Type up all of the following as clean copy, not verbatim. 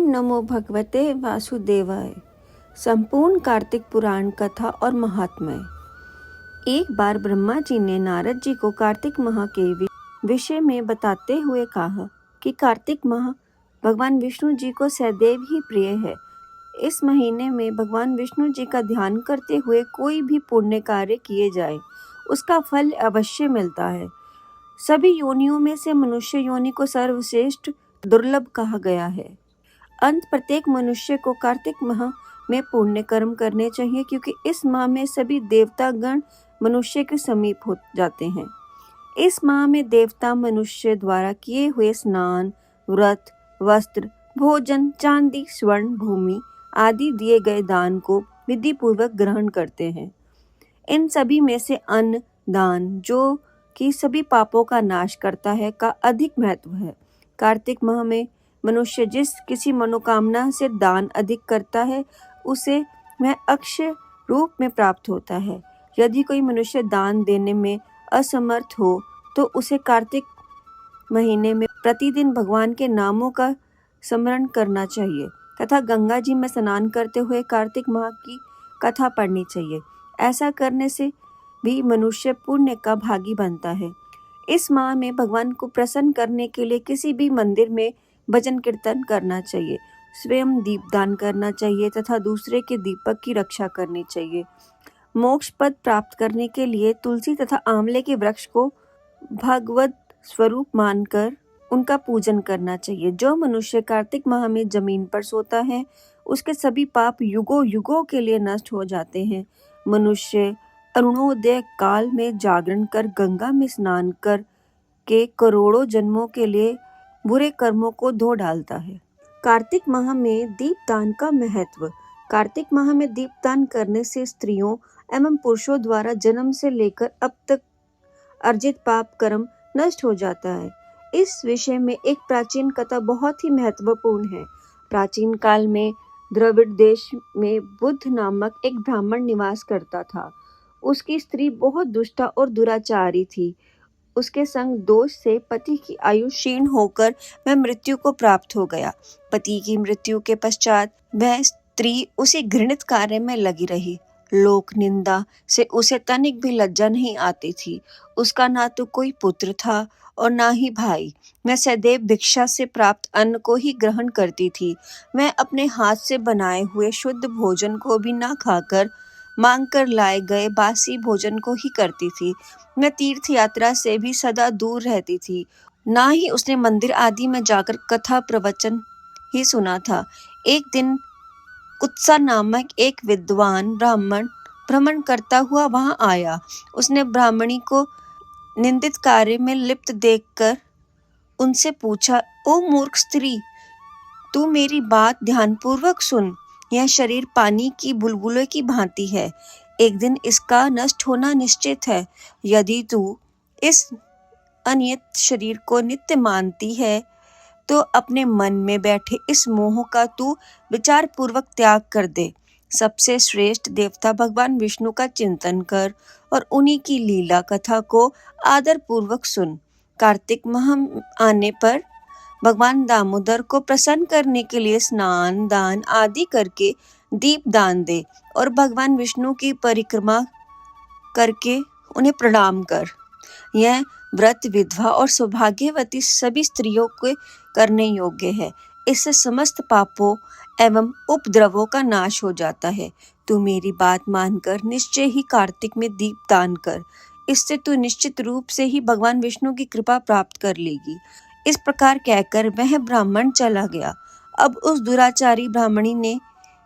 नमो भगवते वासुदेवाय। संपूर्ण कार्तिक पुराण कथा और महात्म्य। एक बार ब्रह्मा जी ने नारद जी को कार्तिक माह के विषय में बताते हुए कहा कि कार्तिक माह भगवान विष्णु जी को सदैव ही प्रिय है। इस महीने में भगवान विष्णु जी का ध्यान करते हुए कोई भी पुण्य कार्य किए जाए उसका फल अवश्य मिलता है। सभी योनियों में से मनुष्य योनि को सर्वश्रेष्ठ दुर्लभ कहा गया है। प्रत्येक मनुष्य को कार्तिक माह में पुण्य कर्म करने चाहिए, क्योंकि इस माह में सभी देवता गण मनुष्य के समीप हो जाते हैं। इस माह में देवता मनुष्य द्वारा किए हुए स्नान, व्रत, वस्त्र, भोजन, चांदी, स्वर्ण, भूमि आदि दिए गए दान को विधि पूर्वक ग्रहण करते हैं। इन सभी में से अन्न दान, जो कि सभी पापों का नाश करता है, का अधिक महत्व है। कार्तिक माह में मनुष्य जिस किसी मनोकामना से दान अधिक करता है उसे वह अक्षय रूप में प्राप्त होता है। यदि कोई मनुष्य दान देने में असमर्थ हो तो उसे कार्तिक महीने में प्रतिदिन भगवान के नामों का स्मरण करना चाहिए तथा गंगा जी में स्नान करते हुए कार्तिक माह की कथा पढ़नी चाहिए। ऐसा करने से भी मनुष्य पुण्य का भागी बनता है। इस माह में भगवान को प्रसन्न करने के लिए किसी भी मंदिर में भजन कीर्तन करना चाहिए, स्वयं दीपदान करना चाहिए तथा दूसरे के दीपक की रक्षा करनी चाहिए। मोक्ष पद प्राप्त करने के लिए तुलसी तथा आंवले के वृक्ष को भगवत स्वरूप मानकर उनका पूजन करना चाहिए। जो मनुष्य कार्तिक माह में जमीन पर सोता है उसके सभी पाप युगों युगों के लिए नष्ट हो जाते हैं। मनुष्य अरुणोदय काल में जागरण कर गंगा में स्नान कर के करोड़ों जन्मों के लिए बुरे कर्मों को धो डालता है। कार्तिक माह में दीपदान का महत्व। कार्तिक माह में दीपदान करने से स्त्रियों एवं पुरुषों द्वारा जन्म से लेकर अब तक अर्जित पाप कर्म नष्ट हो जाता है। इस विषय में एक प्राचीन कथा बहुत ही महत्वपूर्ण है। प्राचीन काल में द्रविड़ देश में बुद्ध नामक एक ब्राह्मण निवास करता था। उसकी स्त्री बहुत दुष्टा और दुराचारी थी। उसके संग दोष से पति की आयु क्षीण होकर वह मृत्यु को प्राप्त हो गया। पति की मृत्यु के पश्चात वह स्त्री उसी घृणित कार्य में लगी रही। लोक निंदा से उसे तनिक भी लज्जा नहीं आती थी। उसका ना तो कोई पुत्र था और ना ही भाई। वह सदैव भिक्षा से प्राप्त अन्न को ही ग्रहण करती थी। वह अपने हाथ से बनाए हुए शुद्ध भोजन को भी ना खाकर मांग कर लाए गए बासी भोजन को ही करती थी। वह तीर्थ यात्रा से भी सदा दूर रहती थी। ना ही उसने मंदिर आदि में जाकर कथा प्रवचन ही सुना था। एक दिन कुत्सा नामक एक विद्वान ब्राह्मण भ्रमण करता हुआ वहां आया। उसने ब्राह्मणी को निंदित कार्य में लिप्त देखकर उनसे पूछा, ओ मूर्ख स्त्री, तू मेरी बात ध्यानपूर्वक सुन। यह शरीर पानी की बुलबुले की भांति है। एक दिन इसका नष्ट होना निश्चित है। यदि तू इस अनियत शरीर को नित्य मानती है तो अपने मन में बैठे इस मोह का तू विचार पूर्वक त्याग कर दे। सबसे श्रेष्ठ देवता भगवान विष्णु का चिंतन कर और उन्हीं की लीला कथा को आदर पूर्वक सुन। कार्तिक माह आने पर भगवान दामोदर को प्रसन्न करने के लिए स्नान दान आदि करके दीप दान दे और भगवान विष्णु की परिक्रमा करके उन्हें प्रणाम कर। यह व्रत विधवा और सौभाग्यवती सभी स्त्रियों के करने योग्य है। इससे समस्त पापों एवं उपद्रवों का नाश हो जाता है। तू मेरी बात मानकर निश्चय ही कार्तिक में दीप दान कर। इससे तू निश्चित रूप से ही भगवान विष्णु की कृपा प्राप्त कर लेगी। इस प्रकार कहकर वह ब्राह्मण चला गया। अब उस दुराचारी ब्राह्मणी ने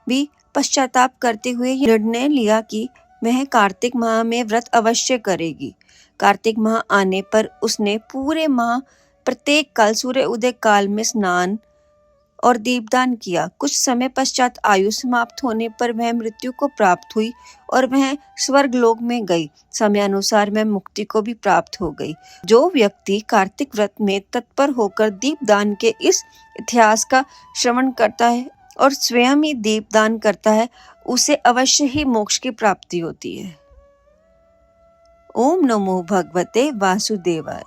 भी पश्चाताप करते हुए निर्णय लिया कि वह कार्तिक माह में व्रत अवश्य करेगी। कार्तिक माह आने पर उसने पूरे माह प्रत्येक काल सूर्य उदय काल में स्नान और दीपदान किया। कुछ समय पश्चात आयु समाप्त होने पर वह मृत्यु को प्राप्त हुई और वह स्वर्ग लोक में गई। समय अनुसार वह मुक्ति को भी प्राप्त हो गई। जो व्यक्ति कार्तिक व्रत में तत्पर होकर दीपदान के इस इतिहास का श्रवण करता है और स्वयं ही दीपदान करता है, उसे अवश्य ही मोक्ष की प्राप्ति होती है। ओम नमो भगवते वासुदेवाय।